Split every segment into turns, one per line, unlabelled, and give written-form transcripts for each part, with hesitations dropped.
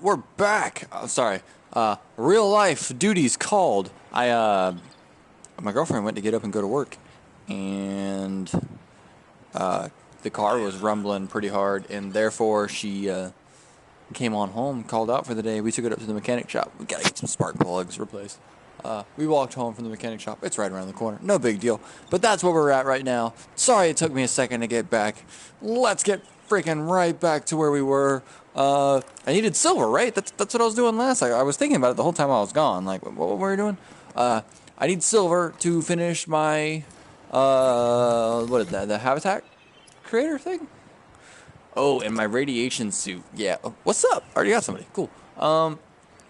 We're back. Sorry. Real life duties called. My girlfriend went to get up and go to work, and the car was rumbling pretty hard, and therefore she came on home, called out for the day. We took it up to the mechanic shop. We gotta get some spark plugs replaced. We walked home from the mechanic shop. It's right around the corner. No big deal. But that's where we're at right now. Sorry it took me a second to get back. Let's get freaking right back to where we were. I needed silver, right? That's what I was doing last. I was thinking about it the whole time I was gone. Like, what were we doing? I need silver to finish my, what is that? The habitat creator thing? Oh, and my radiation suit. Yeah. Oh, what's up? I already got somebody. Cool.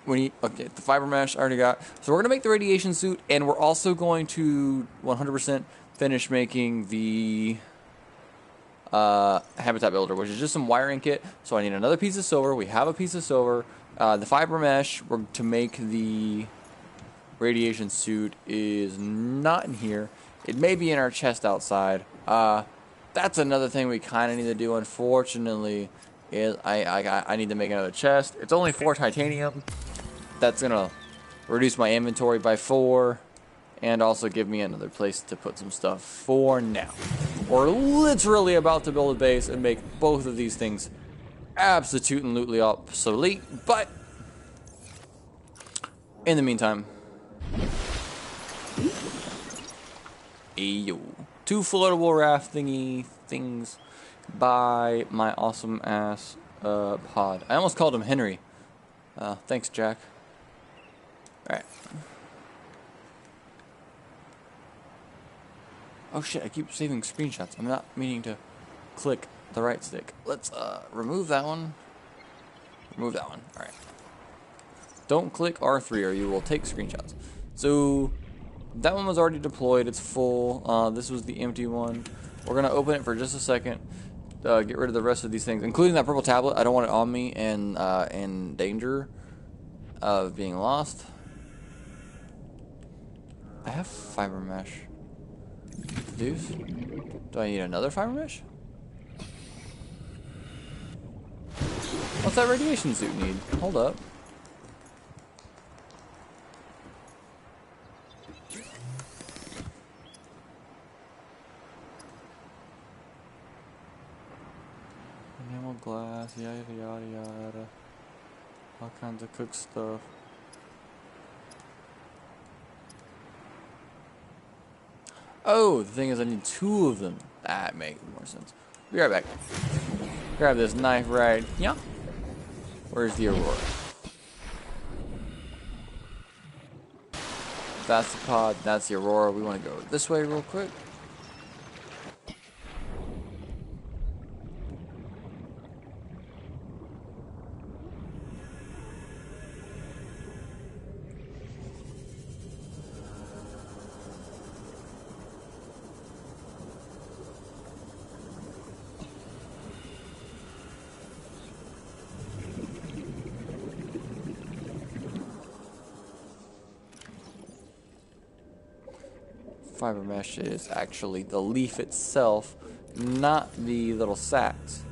Okay, the fiber mesh I already got. So we're gonna make the radiation suit, and we're also going to 100% finish making the habitat builder, which is just some wiring kit. So I need another piece of silver. We have a piece of silver. The fiber mesh to make the radiation suit is not in here. It may be in our chest outside. That's another thing we kind of need to do. Unfortunately, is I need to make another chest. It's only 4 titanium. That's gonna reduce my inventory by 4, and also give me another place to put some stuff for now. We're literally about to build a base and make both of these things absolutely obsolete, but in the meantime, ayo, 2 floatable raft thingy things by my awesome ass pod. I almost called him Henry. Thanks, Jack. Alright. Oh shit, I keep saving screenshots. I'm not meaning to click the right stick. Let's remove that one. Remove that one. Alright. Don't click R3 or you will take screenshots. So that one was already deployed. It's full. This was the empty one. We're gonna open it for just a second. Get rid of the rest of these things, including that purple tablet. I don't want it on me and in danger of being lost. I have fiber mesh. Deuce? Do I need another fiber mesh? What's that radiation suit need? Hold up. Enamel glass, yada yada yada. All kinds of cooked stuff. Oh, the thing is I need 2 of them. That makes more sense. Be right back. Grab this knife right here. Where's the Aurora? That's the pod, that's the Aurora. We want to go this way real quick. Fiber mesh is actually the leaf itself, not the little sacks.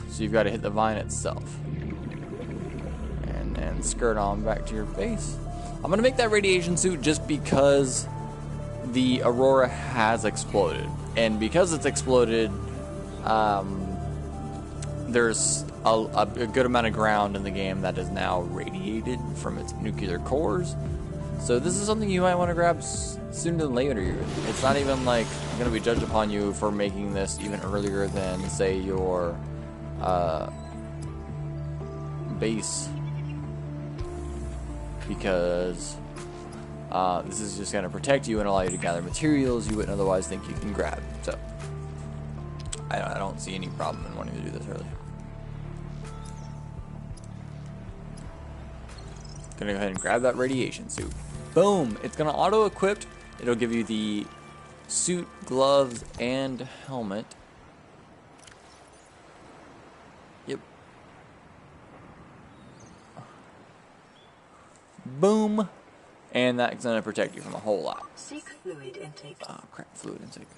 So you've got to hit the vine itself. And then skirt on back to your base. I'm going to make that radiation suit just because the Aurora has exploded. And because it's exploded, there's a good amount of ground in the game that is now radiated from its nuclear cores. So this is something you might want to grab sooner than later. It's not even like going to be judged upon you for making this even earlier than, say, your base. Because this is just going to protect you and allow you to gather materials you wouldn't otherwise think you can grab. So I don't see any problem in wanting to do this early. Gonna go ahead and grab that radiation suit. Boom! It's gonna auto-equip. It'll give you the suit, gloves, and helmet. Yep. Boom! And that's gonna protect you from a whole lot.
Seek fluid intake.
Oh crap, fluid intake.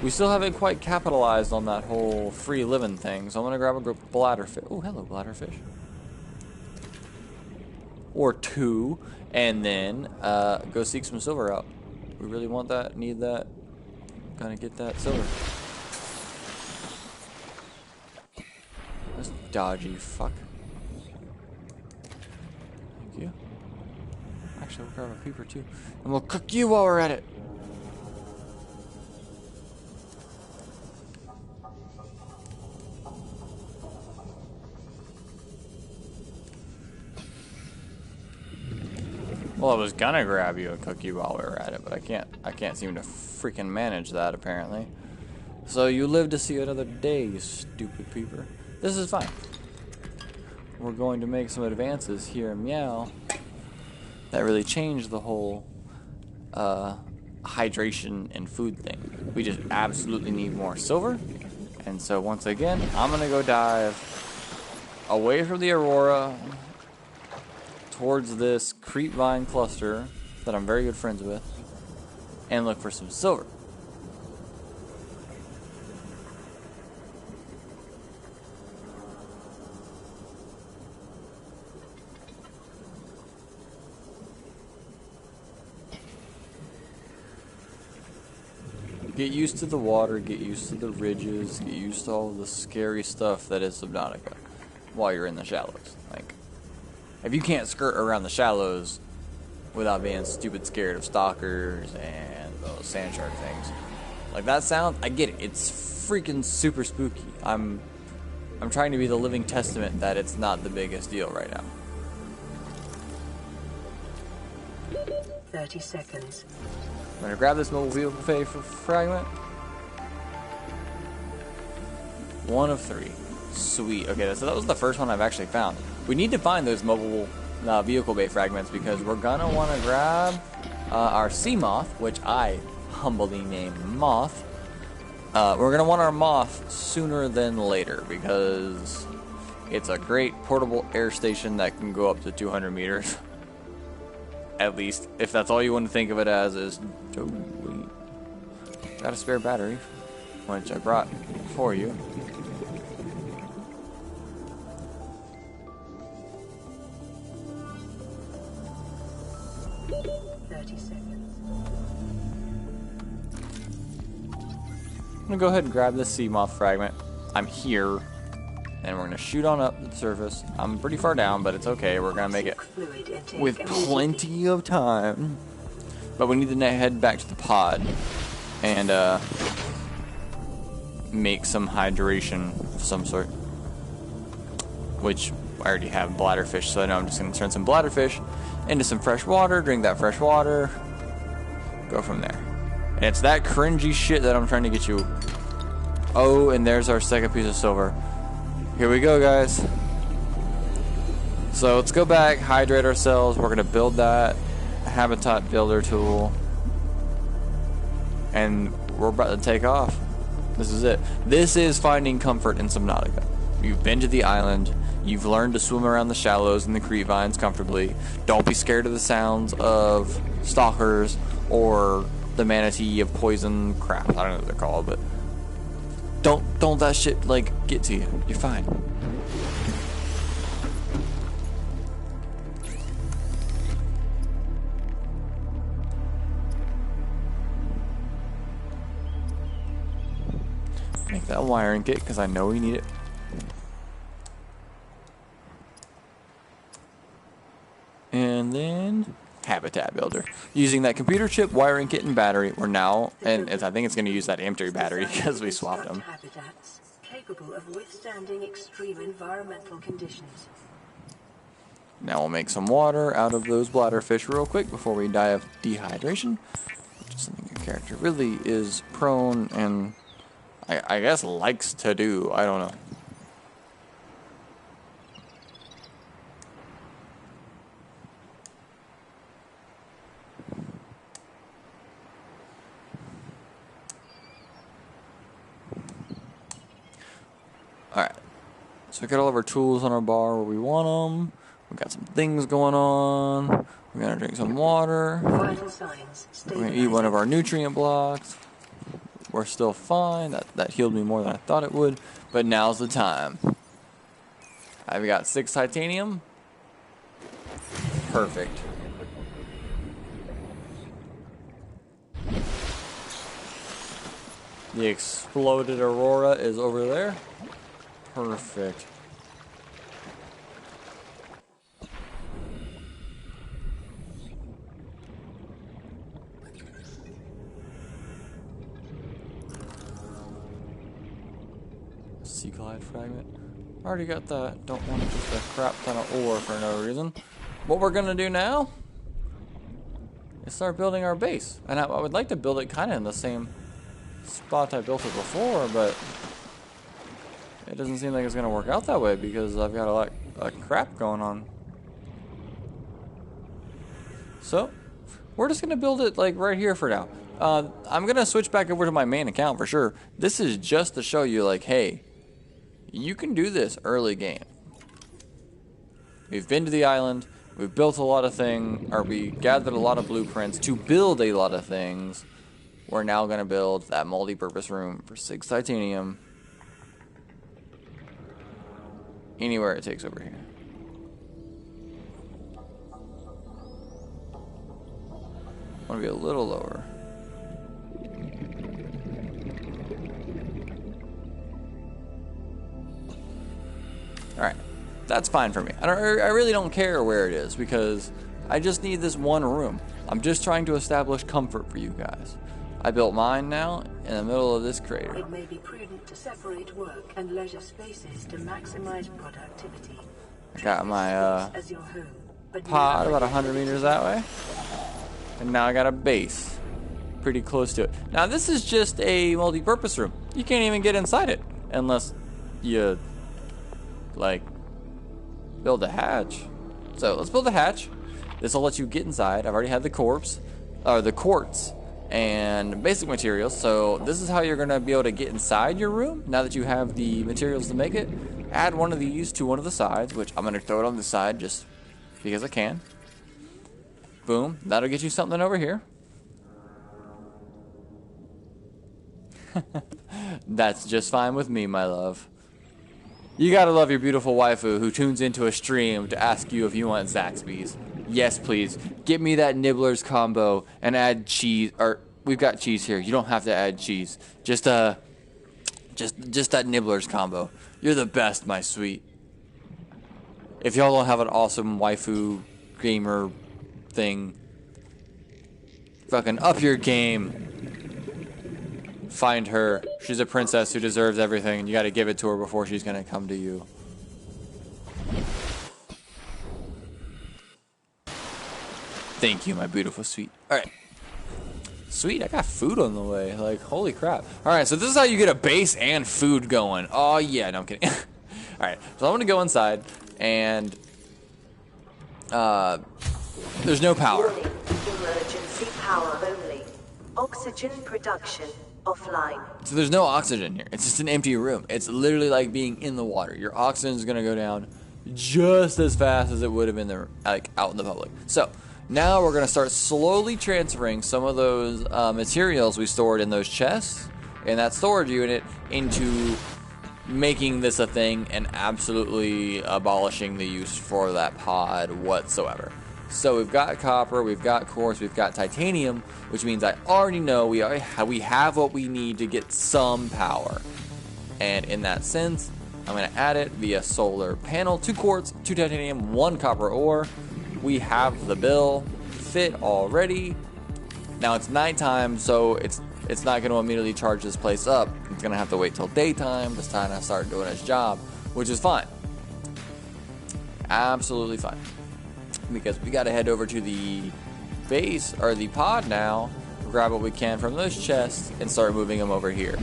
We still haven't quite capitalized on that whole free living thing, so I'm gonna grab a bladderfish. Oh, hello, bladderfish. Or two, and then go seek some silver out. We really want that, need that. Gonna get that silver. This dodgy fuck. Thank you. Actually, we'll grab a peeper too. And we'll cook you while we're at it. Well, I was gonna grab you and cook you while we were at it, but I can't seem to freaking manage that apparently. So you live to see another day, you stupid peeper. This is fine. We're going to make some advances here in Meow that really change the whole hydration and food thing. We just absolutely need more silver. And so once again, I'm gonna go dive away from the Aurora towards this creep vine cluster that I'm very good friends with and look for some silver. Get used to the water, get used to the ridges, get used to all the scary stuff that is Subnautica while you're in the shallows. Like, if you can't skirt around the shallows without being stupid scared of stalkers and those sand shark things, like that sound, I get it. It's freaking super spooky. I'm trying to be the living testament that it's not the biggest deal right now.
30 seconds.
I'm gonna grab this mobile vehicle fragment. 1 of 3. Sweet. Okay, so that was the first one I've actually found. We need to find those mobile vehicle bay fragments because we're gonna want to grab our sea moth, which I humbly named Moth. We're gonna want our moth sooner than later because it's a great portable air station that can go up to 200 meters. At least, if that's all you want to think of it as, is got a spare battery, which I brought for you. I'm gonna go ahead and grab this sea moth fragment. I'm here, and we're gonna shoot on up to the surface. I'm pretty far down, but it's okay. We're gonna make it with plenty of time. But we need to head back to the pod and make some hydration of some sort. Which I already have bladderfish, so I know I'm just gonna turn some bladderfish into some fresh water, drink that fresh water, go from there. And it's that cringy shit that I'm trying to get you. Oh, and there's our second piece of silver. Here we go, guys. So let's go back, hydrate ourselves. We're gonna build that habitat builder tool. And we're about to take off. This is it. This is finding comfort in Subnautica. You've been to the island. You've learned to swim around the shallows and the creep vines comfortably. Don't be scared of the sounds of stalkers or the manatee of poison crap. I don't know what they're called, but don't that shit like get to you. You're fine. Make that wiring kit because I know we need it. And then habitat builder. Using that computer chip, wiring kit, and battery, we're now, and I think it's going to use that empty battery because we swapped them.
Habitats capable of withstanding extreme environmental conditions.
Now we'll make some water out of those bladderfish real quick before we die of dehydration, which is something your character really is prone and I guess likes to do. I don't know. Alright, so we got all of our tools on our bar where we want them. We got some things going on. We're gonna drink some water.
Vital signs
We're gonna eat one of our nutrient blocks. We're still fine. That healed me more than I thought it would. But now's the time. I've got 6 titanium. Perfect. The exploded aurora is over there. Perfect. Sea Glide fragment. Already got that. Don't want just a crap ton of ore for no reason. What we're gonna do now is start building our base. And I would like to build it kind of in the same spot I built it before, but it doesn't seem like it's gonna work out that way because I've got a lot of crap going on. So we're just gonna build it like right here for now. I'm gonna switch back over to my main account for sure. This is just to show you like, hey, you can do this early game. We've been to the island, we've built a lot of things, or we gathered a lot of blueprints to build a lot of things. We're now gonna build that multi-purpose room for 6 titanium. Anywhere it takes over here. I want to be a little lower. Alright, that's fine for me. I really don't care where it is because I just need this one room. I'm just trying to establish comfort for you guys. I built mine now in the middle of this crater.
It may be prudent to separate work and leisure spaces to maximize productivity.
I got my
As your home, but
pod about 100 meters that way. And now I got a base pretty close to it. Now this is just a multi-purpose room. You can't even get inside it unless you like build a hatch. So let's build a hatch. This will let you get inside. I've already had the quartz and basic materials. So this is how you're gonna be able to get inside your room now that you have the materials to make it. Add one of these to one of the sides, which I'm gonna throw it on the side just because I can. Boom, that'll get you something over here. That's just fine with me, my love. You gotta love your beautiful waifu who tunes into a stream to ask you if you want Zaxby's. Yes, please. Get me that Nibbler's combo and add cheese. Or we've got cheese here. You don't have to add cheese. Just that Nibbler's combo. You're the best, my sweet. If y'all don't have an awesome waifu gamer thing, fucking up your game. Find her. She's a princess who deserves everything, and you gotta give it to her before she's gonna come to you. Thank you, my beautiful sweet. Alright. Sweet, I got food on the way. Like, holy crap. Alright, so this is how you get a base and food going. Oh, yeah, no, I'm kidding. Alright, so I'm gonna go inside, and there's no power.
Warning, emergency power only. Oxygen production offline.
So there's no oxygen here. It's just an empty room. It's literally like being in the water. Your oxygen is gonna go down just as fast as it would have been there, like out in the public. So now we're gonna start slowly transferring some of those materials we stored in those chests in that storage unit into making this a thing and absolutely abolishing the use for that pod whatsoever. So we've got copper, we've got quartz, we've got titanium, which means I already know we have what we need to get some power. And in that sense, I'm going to add it via solar panel, 2 quartz, 2 titanium, 1 copper ore. We have the bill fit already. Now it's nighttime, so it's not going to immediately charge this place up. It's going to have to wait till daytime to kind of start doing its job, which is fine. Absolutely fine. Because we got to head over to the base or the pod now, grab what we can from those chests and start moving them over here.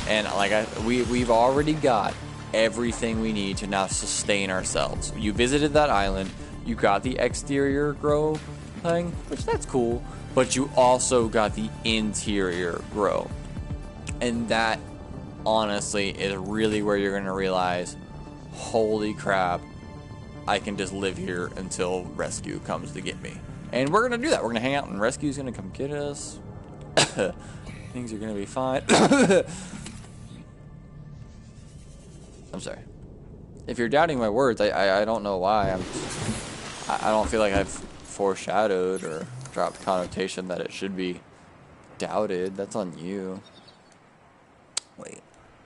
And like we've already got everything we need to now sustain ourselves. You visited that island, you got the exterior grow thing, which that's cool, but you also got the interior grow. And that honestly is really where you're going to realize, holy crap, I can just live here until rescue comes to get me. And we're going to do that. We're going to hang out and rescue's going to come get us. Things are gonna be fine. I'm sorry. If you're doubting my words, I don't know why. I don't feel like I've foreshadowed or dropped connotation that it should be doubted. That's on you. Wait.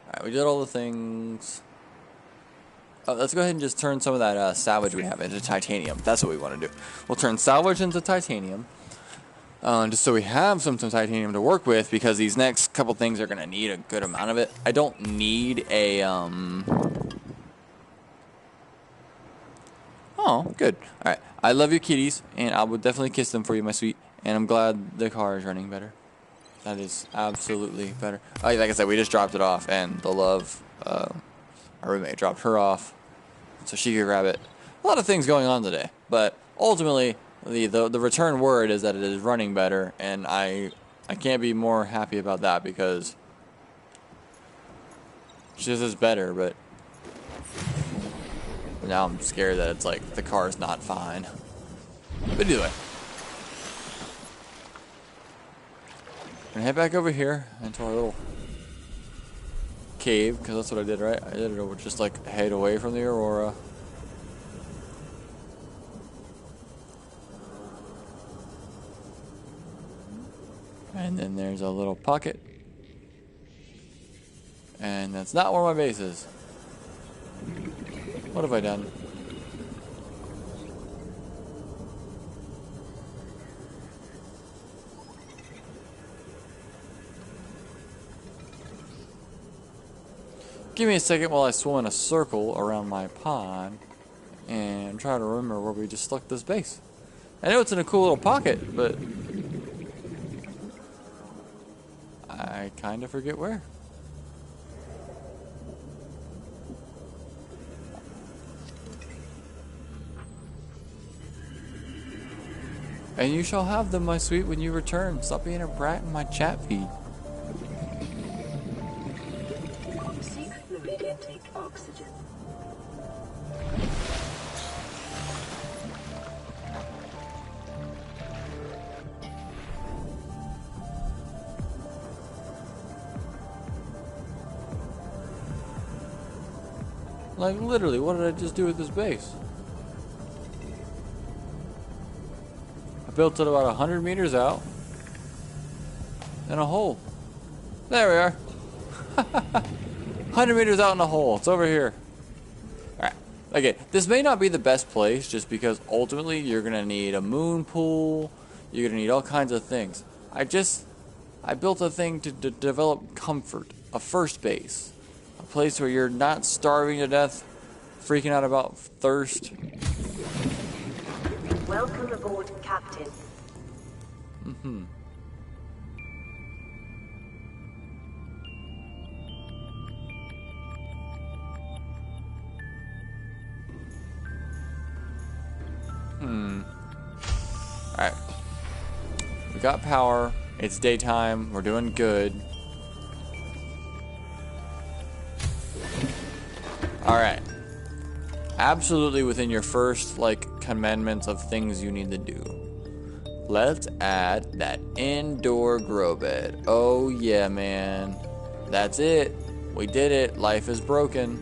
Alright, we did all the things. Oh, let's go ahead and just turn some of that salvage we have into titanium. That's what we want to do. We'll turn salvage into titanium. Just so we have some titanium to work with, because these next couple things are going to need a good amount of it. I don't need a... Oh, good. Alright. I love your kitties, and I would definitely kiss them for you, my sweet. And I'm glad the car is running better. That is absolutely better. Like I said, we just dropped it off, and the love, our roommate dropped her off so she could grab it. A lot of things going on today, but ultimately, the return word is that it is running better, and I can't be more happy about that, because she says it's better, but now I'm scared that it's like the car's not fine. But either way, gonna head back over here into our little cave, because that's what I did, right? I did it over, just like head away from the Aurora. And then there's a little pocket. And that's not where my base is. What have I done? Give me a second while I swim in a circle around my pond and try to remember where we just stuck this base. I know it's in a cool little pocket, but I kind of forget where. And you shall have them, my sweet, when you return. Stop being a brat in my chat feed.
Seek fluid intake oxygen.
Like, literally, what did I just do with this base? I built it about 100 meters out. In a hole. There we are. 100 meters out in a hole. It's over here. Alright. Okay, this may not be the best place, just because ultimately you're going to need a moon pool. You're going to need all kinds of things. I built a thing to develop comfort. A first base. A place where you're not starving to death, freaking out about thirst.
Welcome aboard, Captain.
Alright. We got power. It's daytime. We're doing good. Alright. Absolutely within your first, like, commandments of things you need to do. Let's add that indoor grow bed. Oh, yeah, man. That's it. We did it. Life is broken.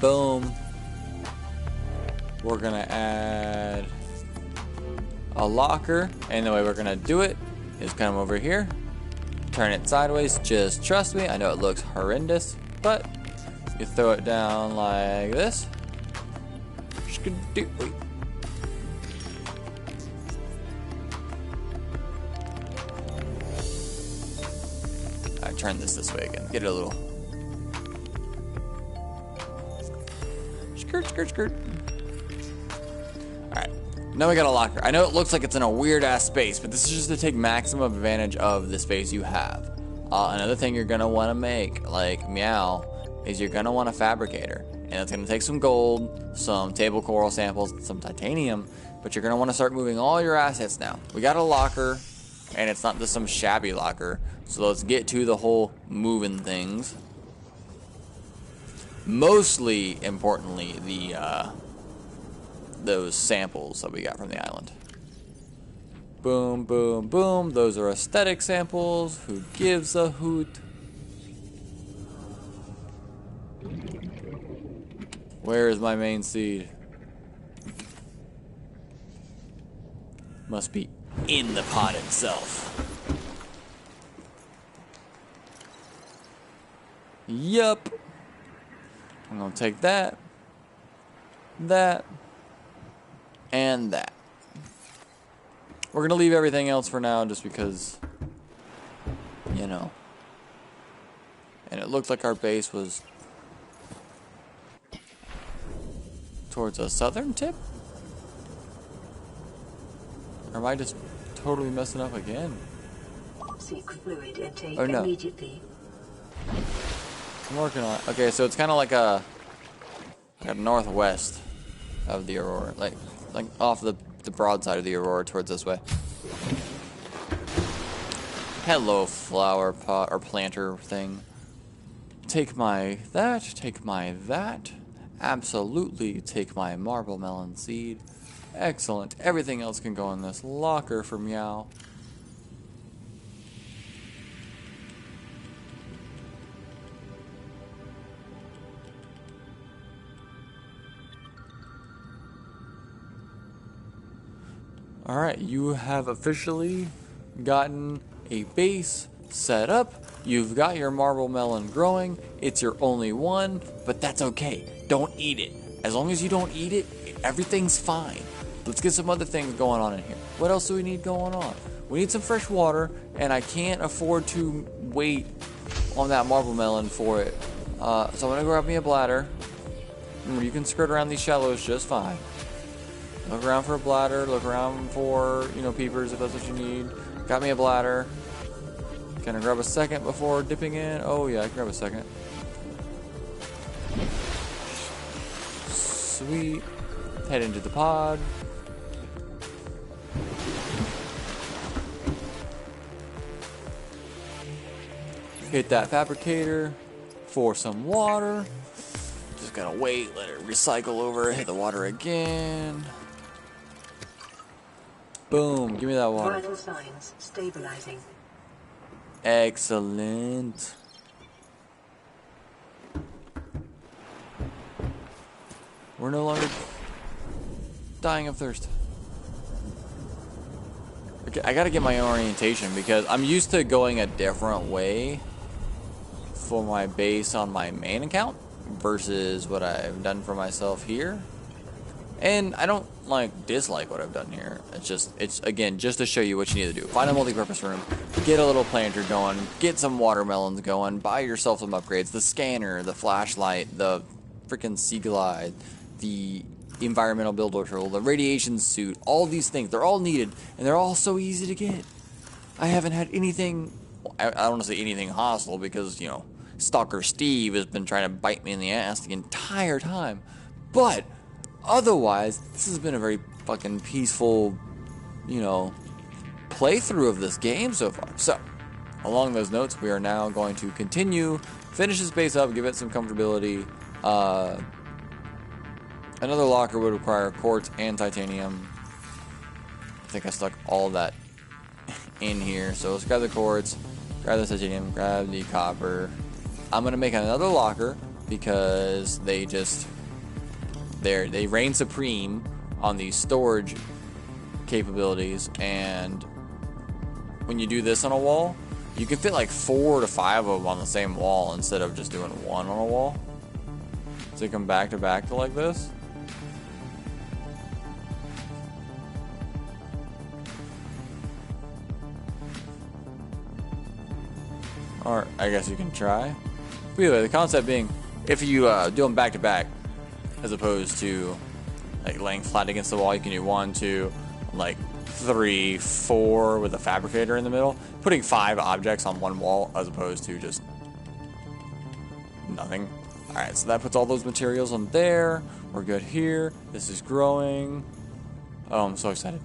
Boom. We're gonna add a locker, and the way we're gonna do it is come over here, turn it sideways. Just trust me, I know it looks horrendous, but you throw it down like this. I turn this way again. Get it a little. Skirt, skirt, skirt. Alright. Now we got a locker. I know it looks like it's in a weird ass space, but this is just to take maximum advantage of the space you have. Another thing you're gonna want to make, like meow, is you're gonna want a fabricator. And it's gonna take some gold, some table coral samples, some titanium, but you're gonna want to start moving all your assets now. We got a locker, and it's not just some shabby locker. So let's get to the whole moving things. Mostly importantly, the those samples that we got from the island. Boom, boom, boom. Those are aesthetic samples. Who gives a hoot? Where is my main seed? Must be in the pot itself. Yup. I'm gonna take that, that, and that. We're gonna leave everything else for now just because, you know. And it looked like our base was towards a southern tip? Or am I just totally messing up again?
Seek fluid intake
Oh, no.
immediately.
I'm working on it. Okay, so it's kind of like a northwest of the Aurora, like off the broad side of the Aurora towards this way. Hello, flower pot or planter thing. Take my that. Take my that. Absolutely take my marble melon seed. Excellent. Everything else can go in this locker for Meow. Alright, you have officially gotten a base set up. You've got your marble melon growing. It's your only one, but that's okay. Don't eat it. As long as you don't eat it, everything's fine. Let's get some other things going on in here. What else do we need going on? We need some fresh water, and I can't afford to wait on that marble melon for it. So I'm gonna grab me a bladder. Remember, you can skirt around these shallows just fine. Look around for a bladder, look around for, peepers if that's what you need. Got me a bladder. Can I grab a second before dipping in? Oh yeah, I can grab a second. Sweet. Head into the pod. Hit that fabricator for some water. Just gotta wait, let it recycle over, hit the water again. Boom, give me that water.
Vital signs stabilizing.
Excellent. We're no longer dying of thirst. Okay, I gotta get my orientation because I'm used to going a different way for my base on my main account versus what I've done for myself here. And I don't dislike what I've done here. It's again just to show you what you need to do. Find a multi-purpose room, get a little planter going, get some watermelons going, buy yourself some upgrades, the scanner, the flashlight, the freaking sea glide, the environmental builder tool, the radiation suit, all these things, they're all needed and they're all so easy to get. I haven't had anything, I don't want to say anything hostile because, Stalker Steve has been trying to bite me in the ass the entire time. But otherwise, this has been a very fucking peaceful, playthrough of this game so far. So, along those notes, we are now going to continue, finish this base up, give it some comfortability. Another locker would require quartz and titanium. I think I stuck all that in here. So let's grab the quartz, grab the titanium, grab the copper. I'm gonna make another locker because they reign supreme on these storage capabilities, and when you do this on a wall, you can fit like 4 to 5 of them on the same wall instead of just doing one on a wall. So you come back to like this. Or I guess you can try. But either way, the concept being, if you do them back to back, as opposed to laying flat against the wall, you can do 1, 2, 3, 4 with a fabricator in the middle. Putting 5 objects on one wall as opposed to just nothing. Alright, so that puts all those materials on there. We're good here. This is growing. Oh, I'm so excited.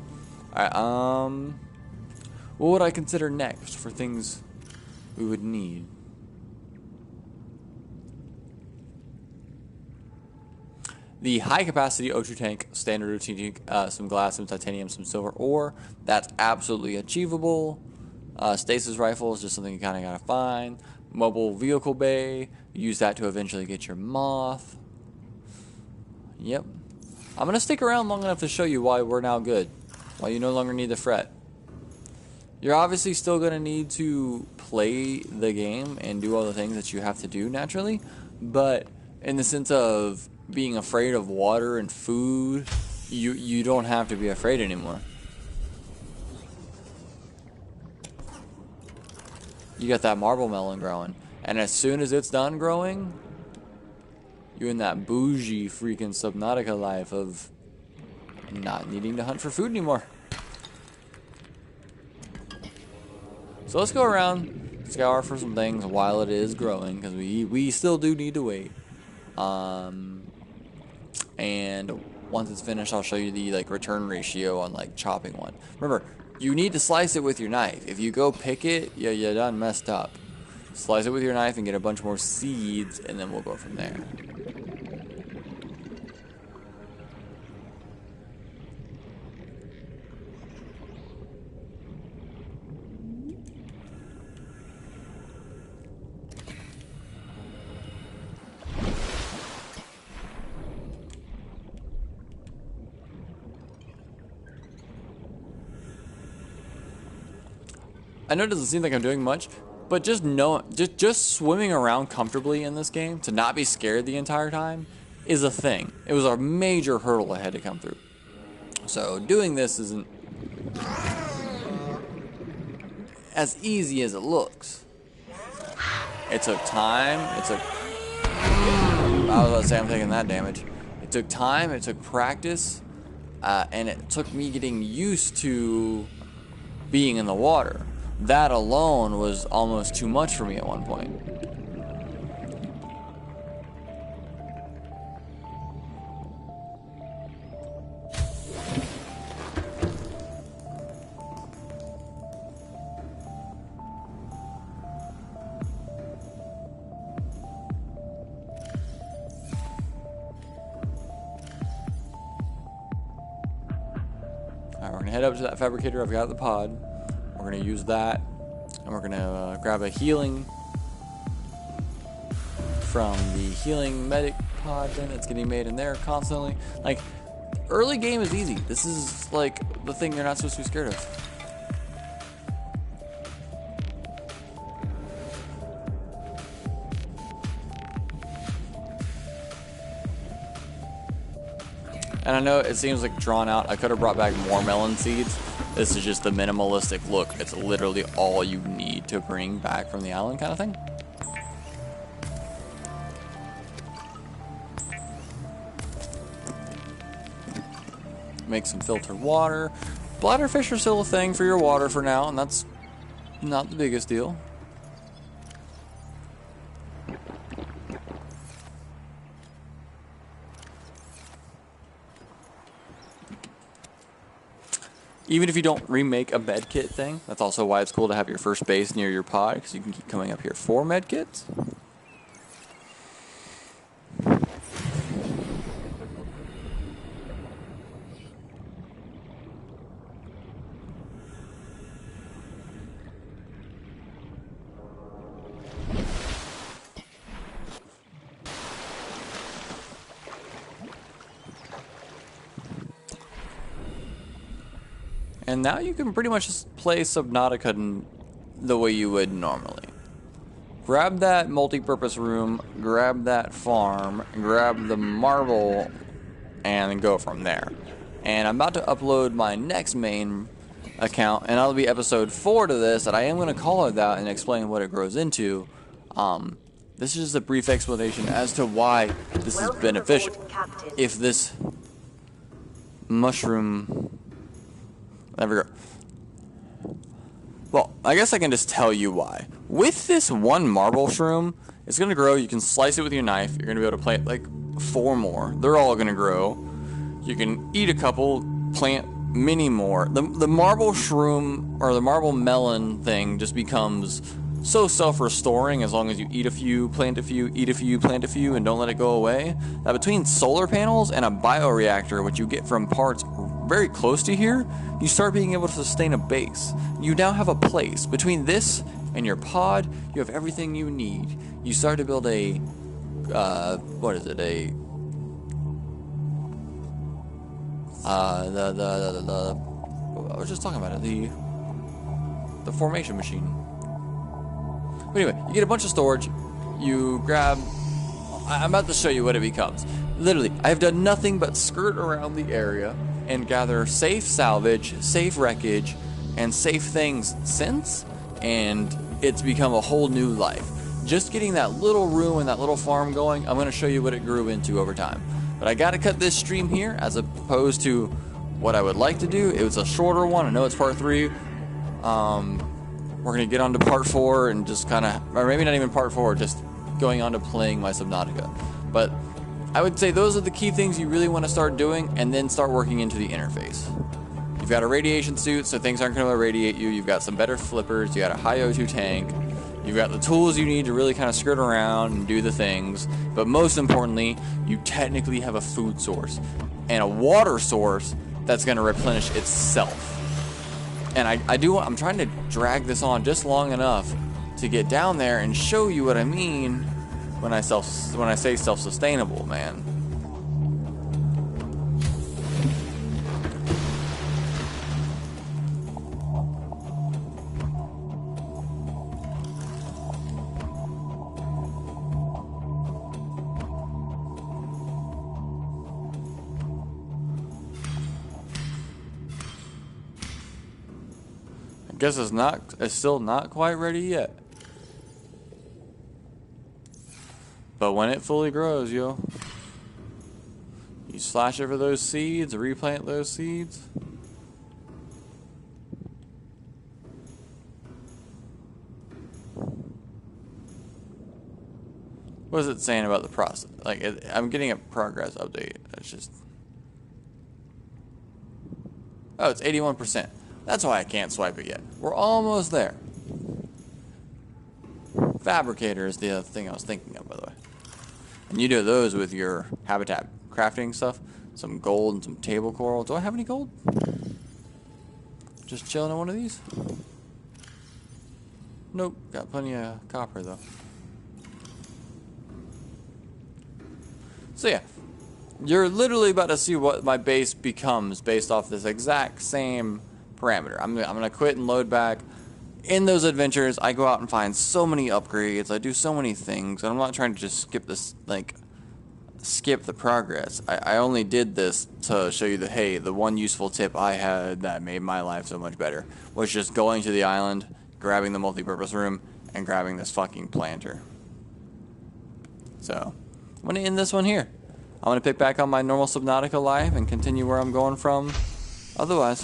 Alright, what would I consider next for things we would need? the high capacity O2 tank, standard O2 tank, some glass, some titanium, some silver ore. That's absolutely achievable. Stasis rifle is just something you kind of gotta find. Mobile vehicle bay, use that to eventually get your moth. Yep. I'm gonna stick around long enough to show you why we're now good. Why you no longer need the fret. You're obviously still gonna need to play the game and do all the things that you have to do naturally, but in the sense of being afraid of water and food, you don't have to be afraid anymore. You got that marble melon growing, and as soon as it's done growing, you in that bougie freaking Subnautica life of not needing to hunt for food anymore. So let's go around, scour for some things while it is growing, because we still do need to wait. And once it's finished, I'll show you the like return ratio on like chopping one. Remember, you need to slice it with your knife. If you go pick it, you done messed up. Slice it with your knife and get a bunch more seeds, and then we'll go from there. I know it doesn't seem like I'm doing much, but just swimming around comfortably in this game, to not be scared the entire time, is a thing. It was a major hurdle I had to come through. So doing this isn't as easy as it looks. It took time. I was about to say I'm taking that damage. It took time. It took practice, and it took me getting used to being in the water. That alone was almost too much for me at one point. Alright, we're gonna head up to that fabricator. I've got the pod. We're going to use that, and we're going to grab a healing from the healing medic pod thing that's getting made in there constantly. Like, early game is easy. This is like the thing you're not supposed to be scared of. And I know it seems like drawn out. I could have brought back more melon seeds. This is just the minimalistic look. It's literally all you need to bring back from the island kind of thing. Make some filtered water. Bladderfish are still a thing for your water for now, and that's not the biggest deal. Even if you don't remake a med kit thing, that's also why it's cool to have your first base near your pod, because you can keep coming up here for med kits. And now you can pretty much just play Subnautica the way you would normally. Grab that multi-purpose room, grab that farm, grab the marble, and go from there. And I'm about to upload my next main account, and that'll be episode 4 to this, and I am going to call it that and explain what it grows into. This is just a brief explanation as to why this is beneficial. If this mushroom... There we go. Well, I guess I can just tell you why. With this one marble shroom, it's going to grow. You can slice it with your knife. You're going to be able to plant like 4 more. They're all going to grow. You can eat a couple, plant many more. The marble shroom or the marble melon thing just becomes so self-restoring as long as you eat a few, plant a few, eat a few, plant a few, and don't let it go away, that between solar panels and a bioreactor, which you get from parts very close to here, you start being able to sustain a base. You now have a place. Between this and your pod, you have everything you need. You start to build a, I was just talking about it, the formation machine. But anyway, you get a bunch of storage, you grab, I'm about to show you what it becomes. Literally, I have done nothing but skirt around the area and gather safe salvage, safe wreckage, and safe things since, and it's become a whole new life. Just getting that little room and that little farm going, I'm going to show you what it grew into over time. But I got to cut this stream here as opposed to what I would like to do. It was a shorter one. I know it's part 3. We're going to get on to part 4 and just kind of, or maybe not even part 4, just going on to playing my Subnautica. But I would say those are the key things you really want to start doing, and then start working into the interface. You've got a radiation suit, so things aren't going to irradiate you. You've got some better flippers. You got a high O2 tank. You've got the tools you need to really kind of skirt around and do the things. But most importantly, you technically have a food source and a water source that's going to replenish itself. And I'm trying to drag this on just long enough to get down there and show you what I mean when I say self-sustainable, man. I guess it's still not quite ready yet. But when it fully grows, yo, you slash over those seeds, replant those seeds. What is it saying about the process? Like, I'm getting a progress update. It's just, oh, it's 81%. That's why I can't swipe it yet. We're almost there. Fabricator is the other thing I was thinking of, by the way. And you do those with your habitat crafting stuff. Some gold and some table coral. Do I have any gold? Just chilling in one of these? Nope. Got plenty of copper, though. So yeah. You're literally about to see what my base becomes based off this exact same parameter. I'm gonna quit and load back. In those adventures, I go out and find so many upgrades. I do so many things, and I'm not trying to just skip this, like, skip the progress. I only did this to show you that, hey, the one useful tip I had that made my life so much better was just going to the island, grabbing the multi-purpose room, and grabbing this fucking planter. So, I'm gonna end this one here. I'm gonna pick back on my normal Subnautica life and continue where I'm going from. Otherwise,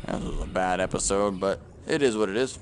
that was a bad episode, but it is what it is.